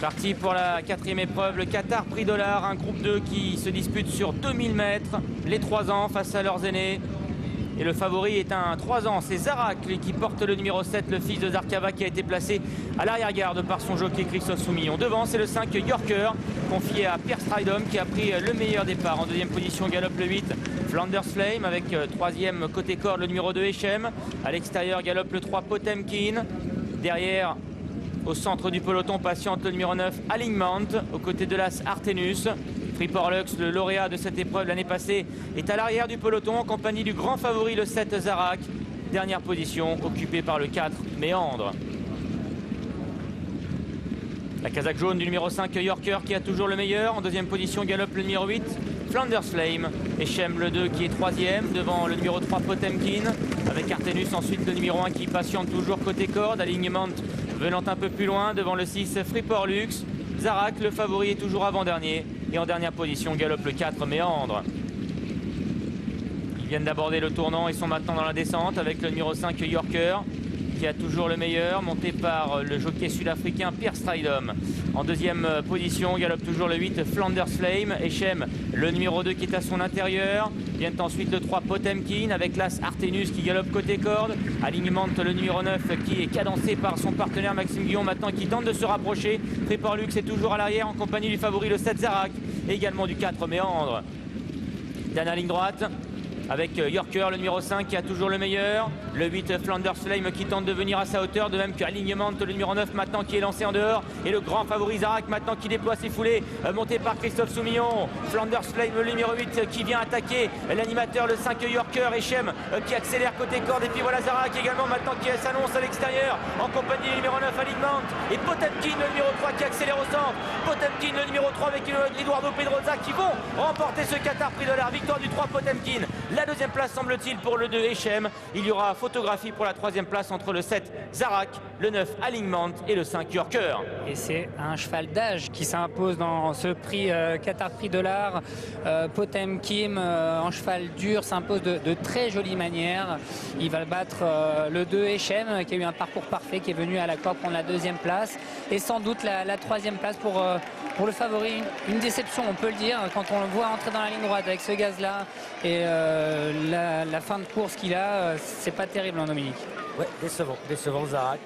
Parti pour la quatrième épreuve, le Qatar Prix Dollar, un groupe 2 qui se dispute sur 2000 mètres, les 3 ans face à leurs aînés. Et le favori est un 3 ans, c'est Zarak qui porte le numéro 7, le fils de Zarkava, qui a été placé à l'arrière-garde par son jockey Christophe Soumillon. Devant, c'est le 5 Yorker, confié à Pierre Stridom, qui a pris le meilleur départ. En deuxième position, galope le 8 Flanders Flame, avec troisième côté corde le numéro 2 Echem. À l'extérieur, galope le 3 Potemkin. Derrière, au centre du peloton, patiente le numéro 9 Alignement, aux côtés de l'As Artenus. Freeport Lux, le lauréat de cette épreuve l'année passée, est à l'arrière du peloton en compagnie du grand favori, le 7 Zarak. Dernière position occupée par le 4 Méandre. La casaque jaune du numéro 5 Yorker qui a toujours le meilleur. En deuxième position, galope le numéro 8 Flanders Flame. Echem le 2 qui est troisième devant le numéro 3 Potemkin. Avec Artenus ensuite le numéro 1 qui patiente toujours côté corde. Alignement venant un peu plus loin devant le 6 Freeport Lux. Zarak, le favori, est toujours avant-dernier. Et en dernière position, galope le 4 Méandre. Ils viennent d'aborder le tournant et sont maintenant dans la descente avec le numéro 5 Yorker qui a toujours le meilleur, monté par le jockey sud-africain Pierre Stridom. En deuxième position, galope toujours le 8 Flanders Flame. Echem, le numéro 2 qui est à son intérieur. Vient ensuite le 3 Potemkin avec l'As Artenus qui galope côté corde. Alignement le numéro 9 qui est cadencé par son partenaire Maxime Guillon maintenant, qui tente de se rapprocher. Freeport Lux est toujours à l'arrière en compagnie du favori le 7 Zarak et également du 4 Méandre. Dernière ligne droite avec Yorker, le numéro 5 qui a toujours le meilleur. Le 8 Flanders Flame qui tente de venir à sa hauteur, de même que Alignement, le numéro 9 maintenant qui est lancé en dehors. Et le grand favori Zarak maintenant qui déploie ses foulées, monté par Christophe Soumillon. Flanders Flame, le numéro 8 qui vient attaquer l'animateur, le 5 Yorker. Echem qui accélère côté corde. Et puis voilà Zarak également maintenant qui s'annonce à l'extérieur en compagnie du numéro 9 Alignement. Et Potemkin, le numéro 3 qui accélère au centre. Potemkin, le numéro 3 avec Eduardo Pedroza qui vont remporter ce Qatar Prix Dollar. Victoire du 3 Potemkin. La deuxième place semble-t-il pour le 2 Echem. Il y aura photographie pour la troisième place entre le 7 Zarak, le 9 Alignement et le 5 Yorker. Et c'est un cheval d'âge qui s'impose dans ce prix Qatar Prix Dollar. Potemkin, en cheval dur, s'impose de très jolie manière. Il va battre le 2 Echem qui a eu un parcours parfait, qui est venu à la corde prendre la deuxième place. Et sans doute la troisième place pour le favori. Une déception, on peut le dire, quand on le voit entrer dans la ligne droite avec ce gaz-là et la fin de course qu'il a, c'est pas terrible, hein, Dominique. Ouais, décevant Zarak.